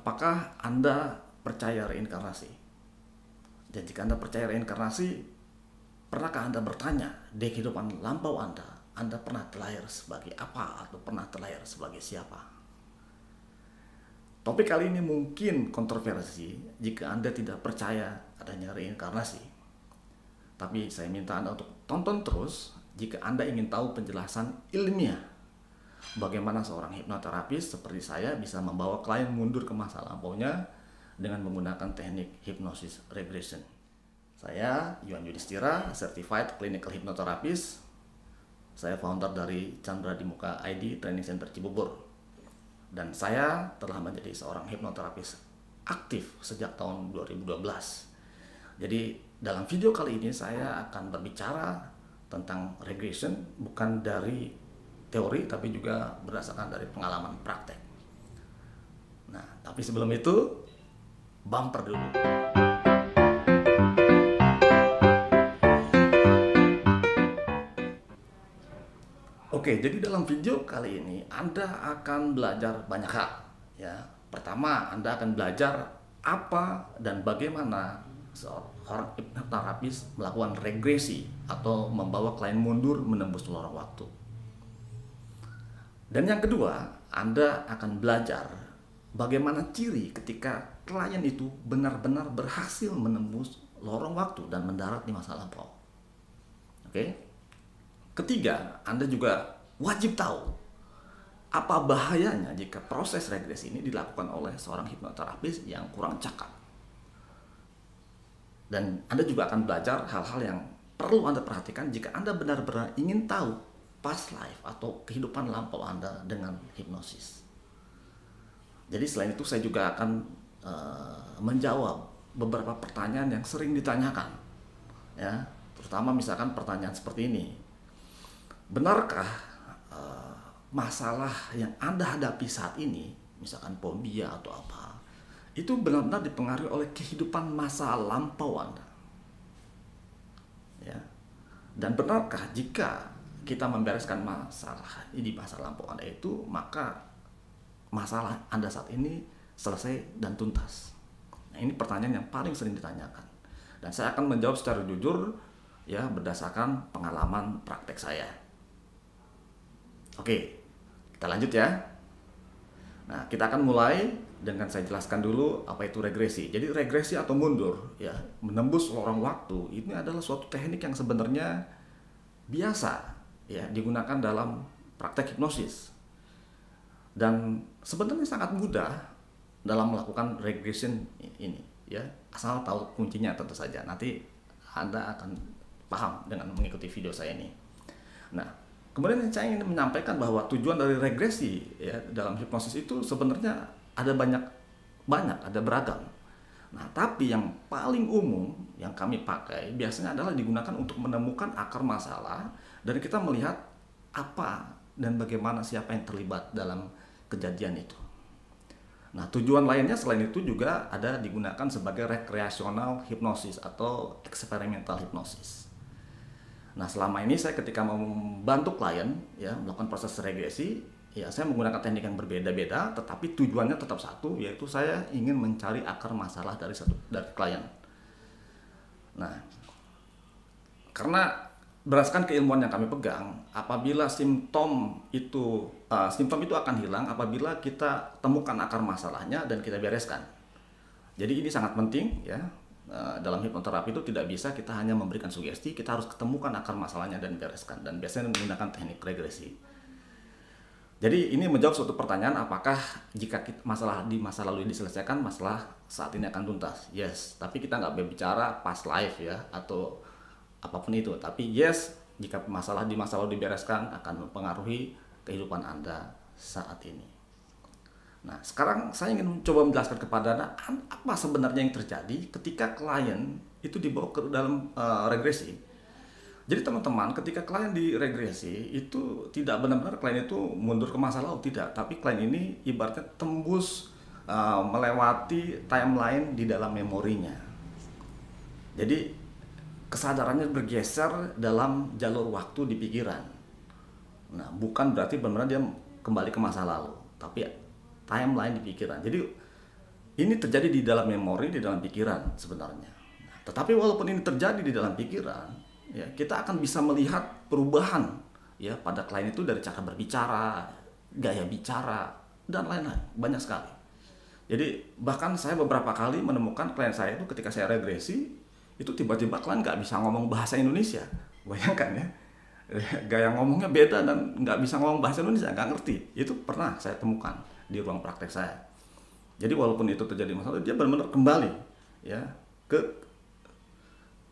apakah Anda percaya reinkarnasi? Dan jika Anda percaya reinkarnasi, pernahkah Anda bertanya di kehidupan lampau Anda pernah terlahir sebagai apa atau pernah terlahir sebagai siapa? Topik kali ini mungkin kontroversi jika Anda tidak percaya adanya reinkarnasi. Tapi saya minta Anda untuk tonton terus jika Anda ingin tahu penjelasan ilmiah bagaimana seorang hipnoterapis seperti saya bisa membawa klien mundur ke masa lampaunya dengan menggunakan teknik hipnosis regression. Saya Yuan Yudhistira, Certified Clinical Hypnotherapist. Saya founder dari Chandra di Muka ID Training Center Cibubur. Dan saya telah menjadi seorang hipnoterapis aktif sejak tahun 2012. Jadi dalam video kali ini saya akan berbicara tentang regression bukan dari teori tapi juga berdasarkan dari pengalaman praktek. Nah, tapi sebelum itu bumper dulu. Oke, jadi dalam video kali ini Anda akan belajar banyak hal, ya. Pertama, Anda akan belajar apa dan bagaimana seorang hipnoterapis melakukan regresi atau membawa klien mundur menembus lorong waktu. Dan yang kedua, Anda akan belajar bagaimana ciri ketika klien itu benar-benar berhasil menembus lorong waktu dan mendarat di masa lampau. Oke. Ketiga, Anda juga wajib tahu apa bahayanya jika proses regresi ini dilakukan oleh seorang hipnoterapis yang kurang cakap. Dan Anda juga akan belajar hal-hal yang perlu Anda perhatikan jika Anda benar-benar ingin tahu past life atau kehidupan lampau Anda dengan hipnosis. Jadi selain itu saya juga akan menjawab beberapa pertanyaan yang sering ditanyakan, ya, terutama misalkan pertanyaan seperti ini. Benarkah masalah yang Anda hadapi saat ini, misalkan fobia atau apa, itu benar-benar dipengaruhi oleh kehidupan masa lampau Anda? Ya. Dan benarkah jika kita membereskan masalah di masa lampau Anda itu, maka masalah Anda saat ini selesai dan tuntas? Nah, ini pertanyaan yang paling sering ditanyakan. Dan saya akan menjawab secara jujur, ya, berdasarkan pengalaman praktek saya. Oke, kita lanjut ya. Nah, kita akan mulai dengan saya jelaskan dulu apa itu regresi. Jadi regresi atau mundur, ya, menembus lorong waktu, ini adalah suatu teknik yang sebenarnya biasa, ya, digunakan dalam praktek hipnosis. Dan sebenarnya sangat mudah dalam melakukan regression ini, ya, asal tahu kuncinya tentu saja. Nanti Anda akan paham dengan mengikuti video saya ini. Nah, kemudian saya ingin menyampaikan bahwa tujuan dari regresi, ya, dalam hipnosis itu sebenarnya ada banyak, ada beragam. Nah, tapi yang paling umum yang kami pakai biasanya adalah digunakan untuk menemukan akar masalah dan kita melihat apa dan bagaimana siapa yang terlibat dalam kejadian itu. Nah, tujuan lainnya selain itu juga ada digunakan sebagai rekreasional hipnosis atau eksperimental hipnosis. Nah, selama ini saya ketika membantu klien, ya, melakukan proses regresi, ya, saya menggunakan teknik yang berbeda-beda, tetapi tujuannya tetap satu, yaitu saya ingin mencari akar masalah dari klien. Nah, karena berdasarkan keilmuan yang kami pegang, apabila simptom itu akan hilang apabila kita temukan akar masalahnya dan kita bereskan. Jadi ini sangat penting, ya. Dalam hipnoterapi itu tidak bisa kita hanya memberikan sugesti, kita harus ketemukan akar masalahnya dan bereskan, dan biasanya menggunakan teknik regresi. Jadi ini menjawab suatu pertanyaan, apakah jika masalah di masa lalu diselesaikan, masalah saat ini akan tuntas? Yes, tapi kita nggak berbicara past life, ya, atau apapun itu, tapi yes, jika masalah di masa lalu dibereskan akan mempengaruhi kehidupan Anda saat ini. Nah, sekarang saya ingin mencoba menjelaskan kepada Anda apa sebenarnya yang terjadi ketika klien itu dibawa ke dalam regresi. Jadi teman-teman, ketika klien di regresi itu tidak benar-benar klien itu mundur ke masa lalu, tidak. Tapi klien ini ibaratnya tembus melewati timeline di dalam memorinya. Jadi kesadarannya bergeser dalam jalur waktu di pikiran. Nah, bukan berarti benar-benar dia kembali ke masa lalu, tapi timeline di pikiran. Jadi ini terjadi di dalam memori, di dalam pikiran sebenarnya. Nah, tetapi walaupun ini terjadi di dalam pikiran, ya kita akan bisa melihat perubahan ya pada klien itu dari cara berbicara, gaya bicara, dan lain-lain, banyak sekali. Jadi bahkan saya beberapa kali menemukan klien saya itu ketika saya regresi, itu tiba-tiba klien nggak bisa ngomong bahasa Indonesia. Bayangkan ya, gaya ngomongnya beda dan nggak bisa ngomong bahasa Indonesia, nggak ngerti. Itu pernah saya temukan di ruang praktek saya. Jadi walaupun itu terjadi masalah, dia benar-benar kembali ya ke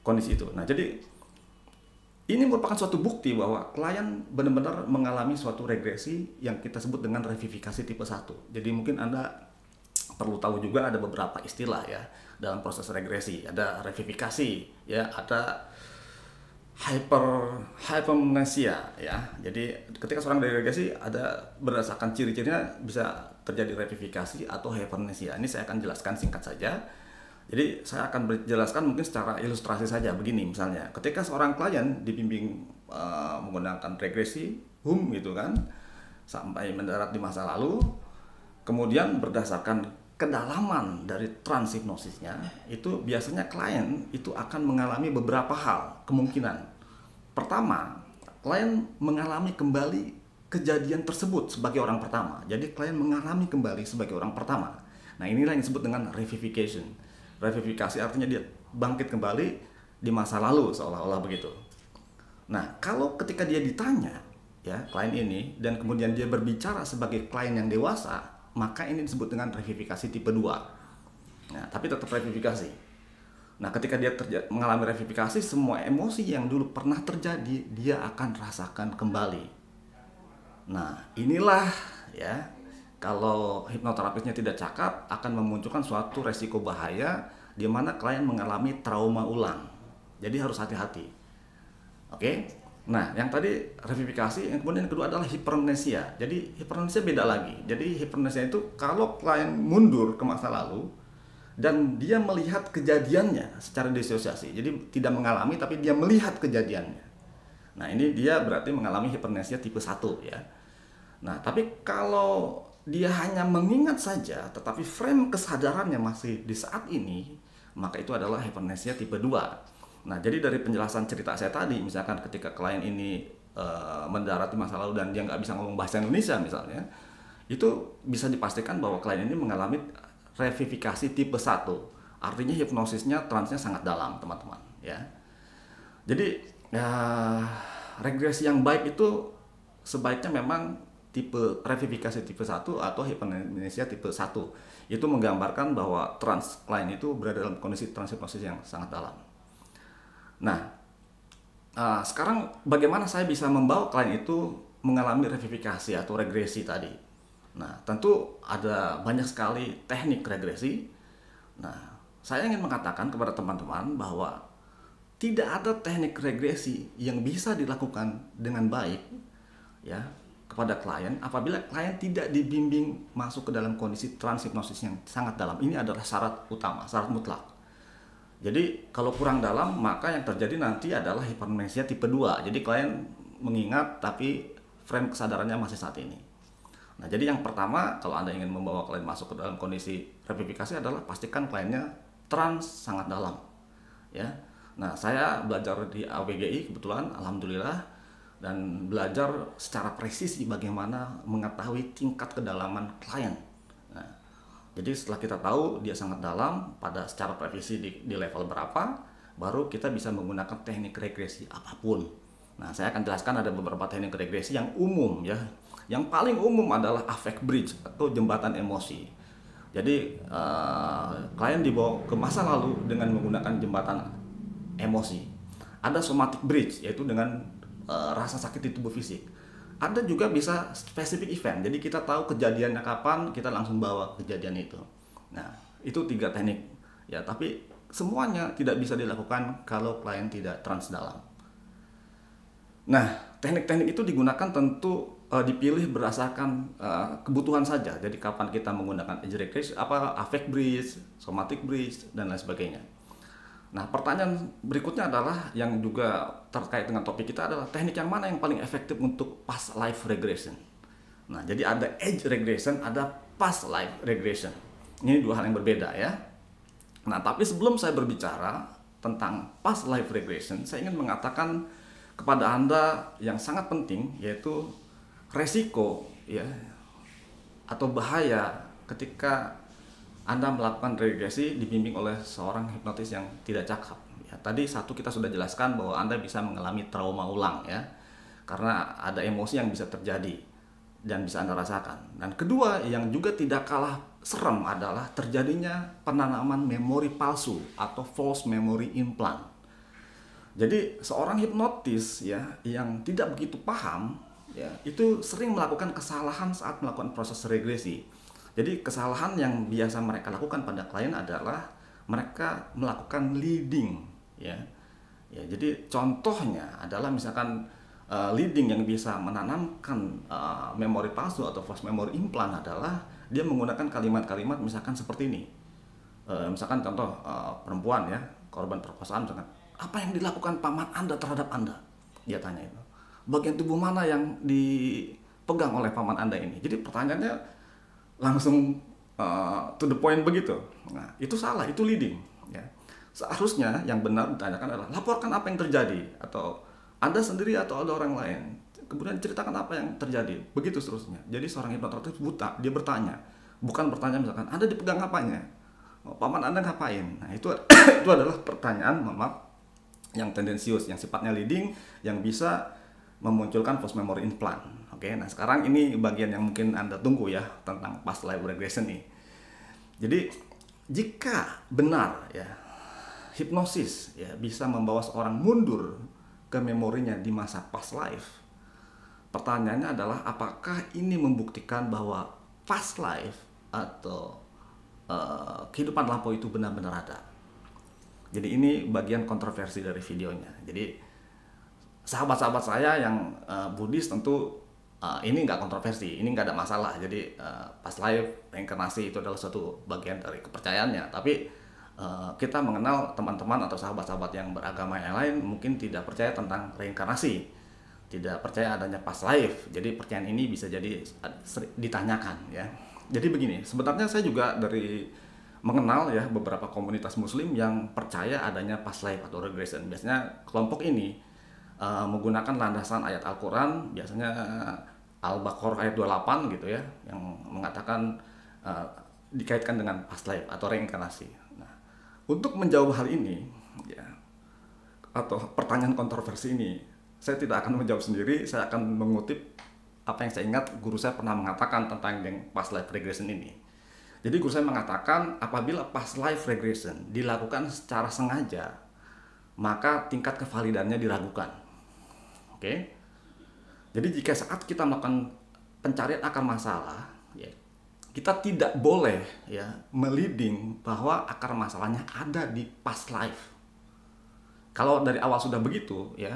kondisi itu. Nah, jadi ini merupakan suatu bukti bahwa klien benar-benar mengalami suatu regresi yang kita sebut dengan revivifikasi tipe 1. Jadi mungkin Anda perlu tahu juga ada beberapa istilah ya dalam proses regresi. Ada revivifikasi, ya, ada hypermnesia ya. Jadi ketika seorang regresi ada berdasarkan ciri-cirinya bisa terjadi revivifikasi atau hypermnesia. Ini saya akan jelaskan singkat saja. Jadi saya akan menjelaskan mungkin secara ilustrasi saja begini misalnya. Ketika seorang klien dibimbing menggunakan regresi gitu kan sampai mendarat di masa lalu, kemudian berdasarkan kedalaman dari transhipnosisnya itu biasanya klien itu akan mengalami beberapa hal kemungkinan. Pertama, klien mengalami kembali kejadian tersebut sebagai orang pertama. Jadi klien mengalami kembali sebagai orang pertama. Nah, inilah yang disebut dengan revivification. Revivifikasi artinya dia bangkit kembali di masa lalu seolah-olah begitu. Nah, kalau ketika dia ditanya ya klien ini dan kemudian dia berbicara sebagai klien yang dewasa, maka ini disebut dengan revivifikasi tipe 2. Nah, tapi tetap revivifikasi. Nah, ketika dia mengalami revivifikasi, semua emosi yang dulu pernah terjadi, dia akan rasakan kembali. Nah, inilah ya, kalau hipnoterapisnya tidak cakap, akan memunculkan suatu resiko bahaya di mana klien mengalami trauma ulang. Jadi harus hati-hati. Oke? Nah, yang tadi revivifikasi, yang kemudian yang kedua adalah hipermnesia. Jadi hipermnesia beda lagi. Jadi hipermnesia itu kalau klien mundur ke masa lalu dan dia melihat kejadiannya secara disosiasi. Jadi tidak mengalami tapi dia melihat kejadiannya. Nah, ini dia berarti mengalami hipermnesia tipe 1 ya. Nah, tapi kalau dia hanya mengingat saja tetapi frame kesadarannya masih di saat ini, maka itu adalah hipermnesia tipe 2. Nah, jadi dari penjelasan cerita saya tadi, misalkan ketika klien ini mendarat di masa lalu dan dia nggak bisa ngomong bahasa Indonesia misalnya, itu bisa dipastikan bahwa klien ini mengalami revivifikasi tipe 1. Artinya hipnosisnya, transnya sangat dalam, teman-teman. Ya. Jadi, ya, regresi yang baik itu sebaiknya memang tipe revivifikasi tipe 1 atau hipermnesia tipe 1. Itu menggambarkan bahwa klien itu berada dalam kondisi transhipnosis yang sangat dalam. Nah, sekarang bagaimana saya bisa membawa klien itu mengalami revivifikasi atau regresi tadi? Nah, tentu ada banyak sekali teknik regresi. Nah, saya ingin mengatakan kepada teman-teman bahwa tidak ada teknik regresi yang bisa dilakukan dengan baik ya kepada klien apabila klien tidak dibimbing masuk ke dalam kondisi transhipnosis yang sangat dalam. Ini adalah syarat utama, syarat mutlak. Jadi kalau kurang dalam maka yang terjadi nanti adalah hipermnesia tipe 2. Jadi klien mengingat tapi frame kesadarannya masih saat ini. Nah, jadi yang pertama kalau Anda ingin membawa klien masuk ke dalam kondisi revivifikasi adalah pastikan kliennya trans sangat dalam. Ya. Nah, saya belajar di AWGI kebetulan alhamdulillah dan belajar secara presisi bagaimana mengetahui tingkat kedalaman klien. Nah, jadi setelah kita tahu dia sangat dalam pada secara presisi di level berapa, baru kita bisa menggunakan teknik regresi apapun. Nah, saya akan jelaskan ada beberapa teknik regresi yang umum ya. Yang paling umum adalah affect bridge atau jembatan emosi. Jadi klien dibawa ke masa lalu dengan menggunakan jembatan emosi. Ada somatic bridge yaitu dengan rasa sakit di tubuh fisik. Ada juga bisa specific event. Jadi kita tahu kejadiannya kapan, kita langsung bawa kejadian itu. Nah, itu 3 teknik. Ya, tapi semuanya tidak bisa dilakukan kalau klien tidak trans dalam. Nah, teknik-teknik itu digunakan tentu dipilih berdasarkan kebutuhan saja. Jadi kapan kita menggunakan edge regression, affect bridge, somatic bridge dan lain sebagainya. Nah, pertanyaan berikutnya adalah yang juga terkait dengan topik kita adalah teknik yang mana yang paling efektif untuk past life regression. Nah, jadi ada edge regression, ada past life regression. Ini dua hal yang berbeda ya. Nah, tapi sebelum saya berbicara tentang past life regression, saya ingin mengatakan kepada Anda yang sangat penting, yaitu resiko ya atau bahaya ketika Anda melakukan regresi dibimbing oleh seorang hipnotis yang tidak cakap. Ya, tadi satu kita sudah jelaskan bahwa Anda bisa mengalami trauma ulang ya, karena ada emosi yang bisa terjadi dan bisa Anda rasakan. Dan kedua yang juga tidak kalah serem adalah terjadinya penanaman memori palsu atau false memory implant. Jadi seorang hipnotis ya yang tidak begitu paham ya itu sering melakukan kesalahan saat melakukan proses regresi. Jadi kesalahan yang biasa mereka lakukan pada klien adalah mereka melakukan leading ya. Ya, jadi contohnya adalah misalkan leading yang bisa menanamkan memori palsu atau false memory implant adalah dia menggunakan kalimat-kalimat misalkan seperti ini. Misalkan contoh perempuan ya, korban perkosaan misalkan, apa yang dilakukan paman Anda terhadap Anda? Dia tanya itu. Bagian tubuh mana yang dipegang oleh paman Anda ini? Jadi pertanyaannya langsung to the point begitu. Nah, itu salah, itu leading ya. Seharusnya yang benar ditanyakan adalah laporkan apa yang terjadi, atau Anda sendiri atau ada orang lain. Kemudian ceritakan apa yang terjadi. Begitu seterusnya. Jadi seorang hipnotis buta, dia bertanya. Bukan bertanya misalkan, Anda dipegang apanya? Paman Anda ngapain? Nah, itu itu adalah pertanyaan, maaf, yang tendensius, yang sifatnya leading, yang bisa memunculkan false memory implant. Oke, nah sekarang ini bagian yang mungkin Anda tunggu ya tentang past life regression nih. Jadi jika benar ya hipnosis ya bisa membawa seorang mundur ke memorinya di masa past life, pertanyaannya adalah apakah ini membuktikan bahwa past life atau kehidupan lampau itu benar-benar ada. Jadi ini bagian kontroversi dari videonya. Jadi sahabat-sahabat saya yang Buddhis tentu ini nggak kontroversi, ini nggak ada masalah. Jadi past life, reinkarnasi itu adalah suatu bagian dari kepercayaannya. Tapi kita mengenal teman-teman atau sahabat-sahabat yang beragama yang lain mungkin tidak percaya tentang reinkarnasi, tidak percaya adanya past life. Jadi percayaan ini bisa jadi ditanyakan ya. Jadi begini, sebenarnya saya juga dari mengenal ya beberapa komunitas muslim yang percaya adanya past life atau regression. Biasanya kelompok ini menggunakan landasan ayat Al-Quran, biasanya Al-Baqarah ayat 28 gitu ya, yang mengatakan dikaitkan dengan past life atau reinkarnasi. Nah, untuk menjawab hal ini ya, atau pertanyaan kontroversi ini, saya tidak akan menjawab sendiri, saya akan mengutip apa yang saya ingat guru saya pernah mengatakan tentang yang past life regression ini. Jadi guru saya mengatakan apabila past life regression dilakukan secara sengaja, maka tingkat kevalidannya diragukan. Oke. Jadi jika saat kita melakukan pencarian akar masalah, ya, kita tidak boleh ya meliding bahwa akar masalahnya ada di past life. Kalau dari awal sudah begitu, ya,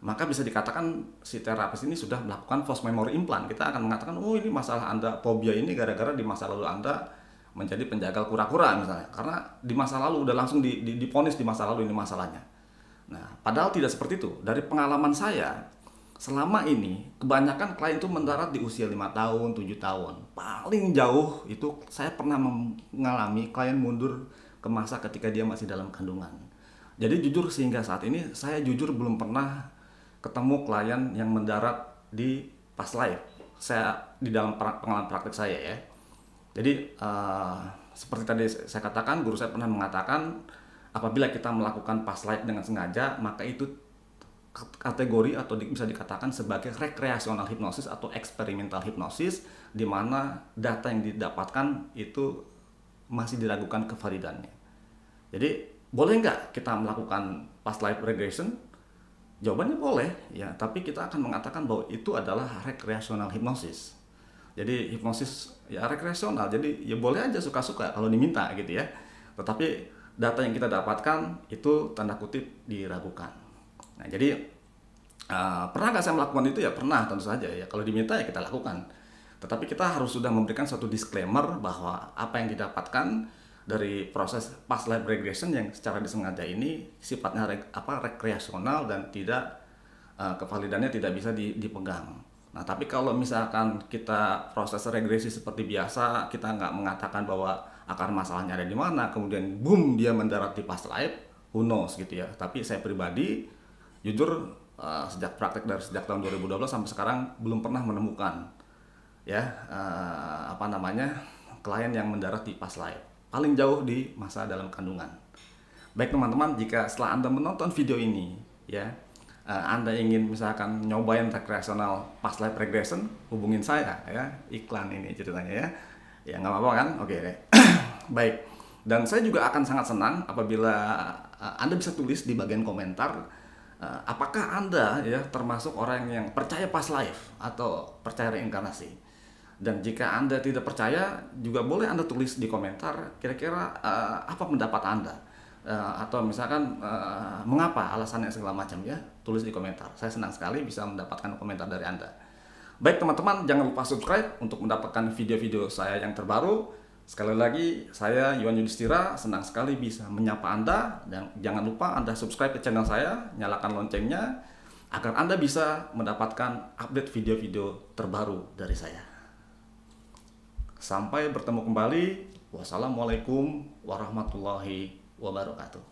maka bisa dikatakan si terapis ini sudah melakukan false memory implant. Kita akan mengatakan, oh ini masalah Anda, fobia ini gara-gara di masa lalu Anda menjadi penjagal kura-kura misalnya. Karena di masa lalu udah langsung diponis di masa lalu ini masalahnya. Nah, padahal tidak seperti itu. Dari pengalaman saya, selama ini kebanyakan klien itu mendarat di usia 5 tahun, 7 tahun. Paling jauh itu saya pernah mengalami klien mundur ke masa ketika dia masih dalam kandungan. Jadi jujur sehingga saat ini saya jujur belum pernah ketemu klien yang mendarat di past life. Saya di dalam pengalaman praktik saya ya. Jadi seperti tadi saya katakan, guru saya pernah mengatakan apabila kita melakukan past life dengan sengaja, maka itu kategori atau bisa dikatakan sebagai rekreasional hipnosis atau eksperimental hipnosis, di mana data yang didapatkan itu masih diragukan kevalidannya. Jadi boleh nggak kita melakukan past life regression? Jawabannya boleh, ya. Tapi kita akan mengatakan bahwa itu adalah rekreasional hipnosis. Jadi hipnosis ya rekreasional, jadi ya boleh aja suka-suka kalau diminta gitu ya. Tetapi data yang kita dapatkan itu tanda kutip diragukan. Nah, jadi pernah nggak saya melakukan itu? Ya pernah, tentu saja ya. Kalau diminta ya kita lakukan. Tetapi kita harus sudah memberikan suatu disclaimer bahwa apa yang didapatkan dari proses past life regression yang secara disengaja ini sifatnya rekreasional dan tidak kevalidannya tidak bisa dipegang. Nah, tapi kalau misalkan kita proses regresi seperti biasa, kita nggak mengatakan bahwa akar masalahnya ada di mana, kemudian boom dia mendarat di past life, who knows gitu ya. Tapi saya pribadi jujur sejak praktek dari sejak tahun 2012 sampai sekarang belum pernah menemukan ya klien yang mendarat di past life. Paling jauh di masa dalam kandungan. Baik teman-teman, jika setelah Anda menonton video ini ya, Anda ingin misalkan nyobain recreational past life regression, hubungin saya ya, iklan ini ceritanya ya. Ya nggak apa-apa kan? Oke deh. Baik. Dan saya juga akan sangat senang apabila Anda bisa tulis di bagian komentar apakah Anda ya termasuk orang yang percaya past life atau percaya reinkarnasi. Dan jika Anda tidak percaya, juga boleh Anda tulis di komentar kira-kira apa pendapat Anda. Atau misalkan mengapa alasannya segala macam ya, tulis di komentar. Saya senang sekali bisa mendapatkan komentar dari Anda. Baik teman-teman, jangan lupa subscribe untuk mendapatkan video-video saya yang terbaru. Sekali lagi, saya Yuan Yudhistira senang sekali bisa menyapa Anda. Dan jangan lupa Anda subscribe ke channel saya, nyalakan loncengnya agar Anda bisa mendapatkan update video-video terbaru dari saya. Sampai bertemu kembali. Wassalamualaikum warahmatullahi wabarakatuh.